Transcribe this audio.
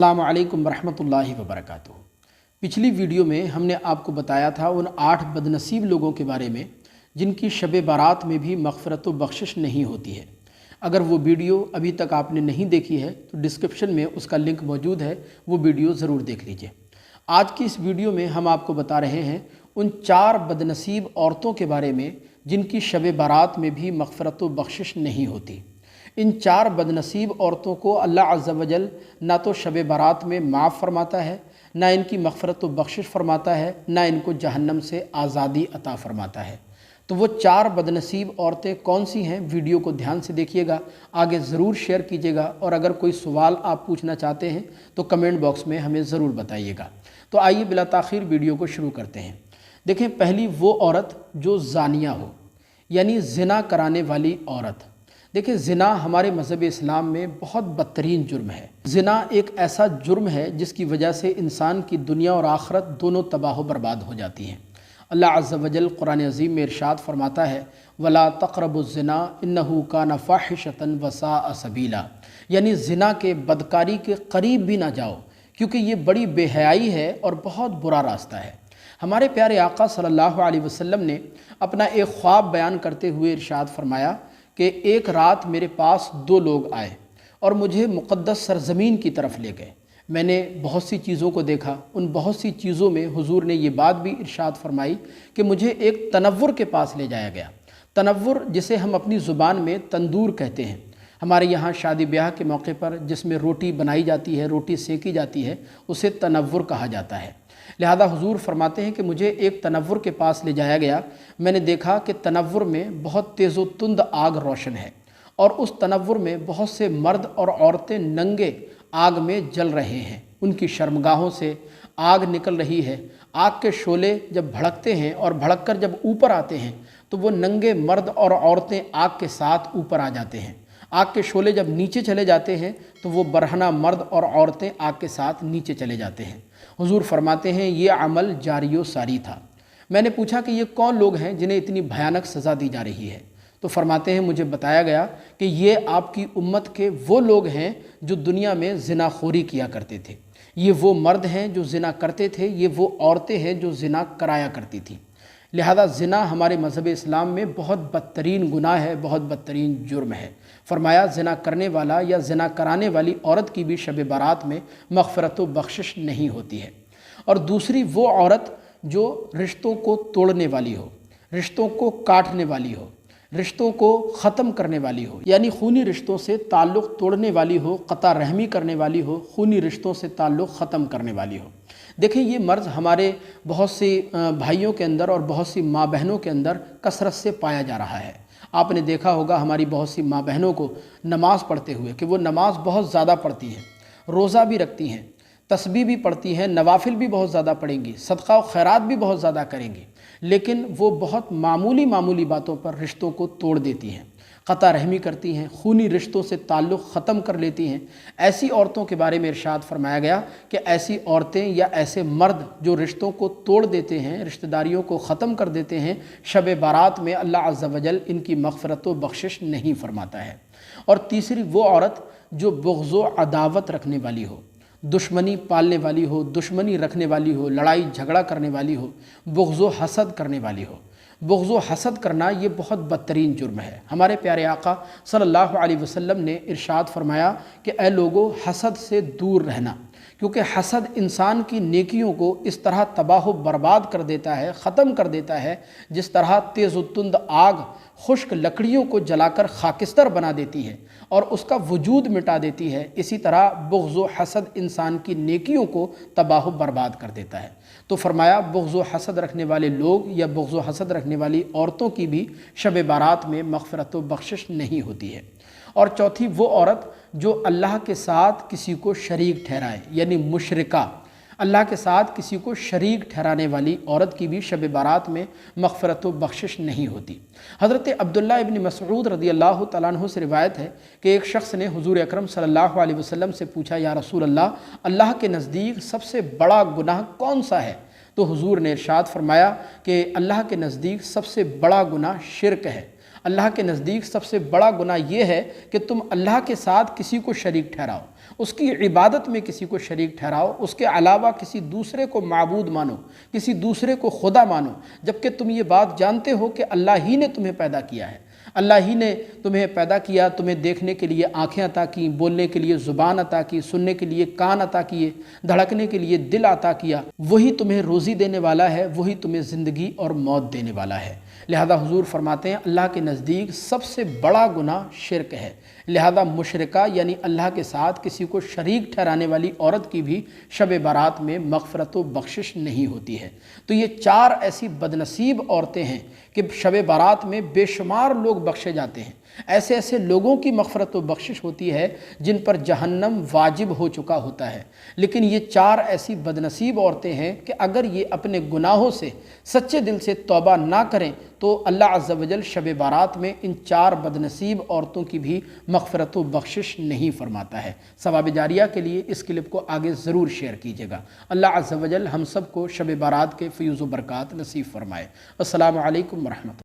अस्सलामु अलैकुम वरहमतुल्लाहि वबरकातुहू। पिछली वीडियो में हमने आपको बताया था उन 8 बदनसीब लोगों के बारे में जिनकी शब बारात में भी मग़फ़िरत व बख्शिश नहीं होती है। अगर वो वीडियो अभी तक आपने नहीं देखी है तो डिस्क्रिप्शन में उसका लिंक मौजूद है, वो वीडियो ज़रूर देख लीजिए। आज की इस वीडियो में हम आपको बता रहे हैं उन 4 बदनसीब औरतों के बारे में जिनकी शब बारात में भी मग़फ़िरत व बख्शिश नहीं होती। इन 4 बदनसीब औरतों को अल्लाह अज़्ज़ा वजल ना तो शब बारात में माफ़ फरमाता है, ना इनकी मग़फ़िरत व बख्शिश फरमाता है, ना इनको जहन्नम से आज़ादी अता फरमाता है। तो वो 4 बदनसीब औरतें कौन सी हैं, वीडियो को ध्यान से देखिएगा, आगे ज़रूर शेयर कीजिएगा और अगर कोई सवाल आप पूछना चाहते हैं तो कमेंट बॉक्स में हमें ज़रूर बताइएगा। तो आइए बिला ताख़ीर वीडियो को शुरू करते हैं। देखें, पहली वो औरत जो ज़ानिया हो, यानी ज़िना कराने वाली औरत। देखिए, ज़िना हमारे मज़हब इस्लाम में बहुत बदतरीन जुर्म है। ज़िना एक ऐसा जुर्म है जिसकी वजह से इंसान की दुनिया और आखरत दोनों तबाह बर्बाद हो जाती हैं। अल्लाह अज़्ज़ा वजल कुरान अज़ीम में इरशाद फरमाता है, वला तक़रबुज़्ज़िना इन्नहु कान फ़ाहिशतन व साअ सबीला, यानी ज़िना के बदकारी के करीब भी ना जाओ क्योंकि ये बड़ी बेहयाई है और बहुत बुरा रास्ता है। हमारे प्यारे आका सल्लल्लाहु अलैहि वसल्लम ने अपना एक ख्वाब बयान करते हुए इरशाद फरमाया कि एक रात मेरे पास 2 लोग आए और मुझे मुक़द्दस सरज़मीन की तरफ ले गए। मैंने बहुत सी चीज़ों को देखा। उन बहुत सी चीज़ों में हुजूर ने ये बात भी इरशाद फरमाई कि मुझे एक तनव्वुर के पास ले जाया गया। तनव्वुर जिसे हम अपनी ज़ुबान में तंदूर कहते हैं। हमारे यहाँ शादी ब्याह के मौके पर जिसमें रोटी बनाई जाती है, रोटी सेकी जाती है, उसे तनव्वुर कहा जाता है। लिहाजा हुजूर फरमाते हैं कि मुझे एक तनव्वुर के पास ले जाया गया। मैंने देखा कि तनव्वुर में बहुत तेज़ व तुंद आग रोशन है और उस तनव्वुर में बहुत से मर्द और औरतें नंगे आग में जल रहे हैं। उनकी शर्मगाहों से आग निकल रही है। आग के शोले जब भड़कते हैं और भड़क कर जब ऊपर आते हैं तो वो नंगे मर्द और औरतें आग के साथ ऊपर आ जाते हैं। आग के शोले जब नीचे चले जाते हैं तो वो बरहना मर्द और औरतें आग के साथ नीचे चले जाते हैं। हुजूर फरमाते हैं ये अमल जारियो सारी था। मैंने पूछा कि ये कौन लोग हैं जिन्हें इतनी भयानक सज़ा दी जा रही है? तो फरमाते हैं मुझे बताया गया कि ये आपकी उम्मत के वो लोग हैं जो दुनिया में ज़िनाखोरी किया करते थे। ये वो मर्द हैं जो ज़िना करते थे, ये वो औरतें हैं जो ज़िना कराया करती थी। लिहाजा ज़िना हमारे मज़हब इस्लाम में बहुत बदतरीन गुनाह है, बहुत बदतरीन जुर्म है। फरमाया ज़िना करने वाला या ज़िना कराने वाली औरत की भी शब बारात में मग़फ़िरत व बख्शिश नहीं होती है। और दूसरी वो औरत जो रिश्तों को तोड़ने वाली हो, रिश्तों को काटने वाली हो, रिश्तों को ख़त्म करने वाली हो, यानी खूनी रिश्तों से ताल्लुक़ तोड़ने वाली हो, क़ता रहमी करने वाली हो, खूनी रिश्तों से ताल्लुक़ ख़त्म करने वाली हो। देखें, ये मर्ज़ हमारे बहुत सी भाइयों के अंदर और बहुत सी माँ बहनों के अंदर कसरत से पाया जा रहा है। आपने देखा होगा हमारी बहुत सी माँ बहनों को नमाज़ पढ़ते हुए कि वो नमाज़ बहुत ज़्यादा पढ़ती हैं, रोज़ा भी रखती हैं, तस्बीह भी पढ़ती हैं, नवाफिल भी बहुत ज़्यादा पढ़ेंगी, सदका व खैरात भी बहुत ज़्यादा करेंगी, लेकिन वो बहुत मामूली बातों पर रिश्तों को तोड़ देती हैं, क़ता रहमी करती हैं, खूनी रिश्तों से ताल्लुक़ ख़त्म कर लेती हैं। ऐसी औरतों के बारे में इरशाद फरमाया गया कि ऐसी औरतें या ऐसे मर्द जो रिश्तों को तोड़ देते हैं, रिश्तेदारियों को ख़त्म कर देते हैं, शब बारात में अल्लाह अज़्ज़ा वजल इनकी मग़फ़िरत व बख्शिश नहीं फरमाता है। और तीसरी वो औरत जो बुग़्ज़ व अदावत रखने वाली हो, दुश्मनी पालने वाली हो, दुश्मनी रखने वाली हो, लड़ाई झगड़ा करने वाली हो, बुग़्ज़ व हसद करने वाली हो। बुग़्ज़ व हसद करना ये बहुत बदतरीन जुर्म है। हमारे प्यारे आका सल्लल्लाहु अलैहि वसल्लम ने इरशाद फरमाया कि ऐ लोगो, हसद से दूर रहना, क्योंकि हसद इंसान की नेकियों को इस तरह तबाह बर्बाद कर देता है, ख़त्म कर देता है, जिस तरह तेज़ व तुंद आग खुश्क लकड़ियों को जलाकर खाकिस्तर बना देती है और उसका वजूद मिटा देती है। इसी तरह बुग़्ज़ व हसद इंसान की नेकियों को तबाह बर्बाद कर देता है। तो फरमाया बुग़्ज़ व हसद रखने वाले लोग या बुग़्ज़ व हसद रखने वाली औरतों की भी शब बारात में मग़फ़िरत व बख्शिश नहीं होती है। और चौथी वो औरत जो अल्लाह के साथ किसी को शरीक ठहराए, यानी मुशरिका, अल्लाह के साथ किसी को शरीक ठहराने वाली औरत की भी शब बारात में मग़फ़िरत व बख्शिश नहीं होती। हज़रत अब्दुल्लाह इब्न मसऊद रज़ियल्लाहु तआला अन्हु से रिवायत है कि एक शख्स ने हुज़ूर अकरम सल्लल्लाहु अलैहि वसल्लम से पूछा, या रसूल अल्लाह, अल्लाह के नज़दीक सबसे बड़ा गुनाह कौन सा है? तो हुज़ूर ने इरशाद फरमाया कि अल्लाह के नज़दीक सबसे बड़ा गुनाह शिरक है। اللہ کے نزدیک سب سے بڑا گناہ یہ ہے کہ تم اللہ کے ساتھ کسی کو شریک ٹھہراؤ، اس کی عبادت میں کسی کو شریک ٹھہراؤ، اس کے علاوہ کسی دوسرے کو معبود مانو، کسی دوسرے کو خدا مانو، جبکہ تم یہ بات جانتے ہو کہ اللہ ہی نے تمہیں پیدا کیا ہے، اللہ ہی نے تمہیں پیدا کیا، تمہیں دیکھنے کے لیے آنکھیں عطا کی، بولنے کے لیے زبان عطا کی، سننے کے لیے کان عطا کیے، دھڑکنے کے لیے دل عطا کیا، وہی تمہیں روزی دینے والا ہے، وہی تمہیں زندگی اور موت دینے والا ہے۔ لہذا حضور فرماتے ہیں اللہ کے نزدیک سب سے بڑا گناہ شرک ہے، لہذا مشرکہ یعنی اللہ کے ساتھ کسی کو شریک ٹھہرانے والی عورت کی بھی شب برات میں مغفرت و بخشش نہیں ہوتی ہے۔ تو یہ 4 ایسی بدنصیب عورتیں ہیں کہ شب برات میں بے شمار لوگ بخشے جاتے ہیں، ایسے ایسے لوگوں کی مغفرت و بخشش ہوتی ہے جن پر جہنم واجب ہو چکا ہوتا ہے، لیکن یہ 4 ایسی بدنصیب عورتیں ہیں کہ اگر یہ اپنے گناہوں سے سچے دل سے توبہ نہ کریں تو اللہ عز و جل شب برات میں ان 4 بدنصیب عورتوں کی بھی مغفرت و بخشش نہیں فرماتا ہے۔ ثواب جاریہ کے لیے اس کلپ کو آگے ضرور شیئر کیجیے گا۔ اللہ عز و جل ہم سب کو شب برات کے فیوز و برکات نصیب فرمائے۔ السلام علیکم ورحمۃ اللہ۔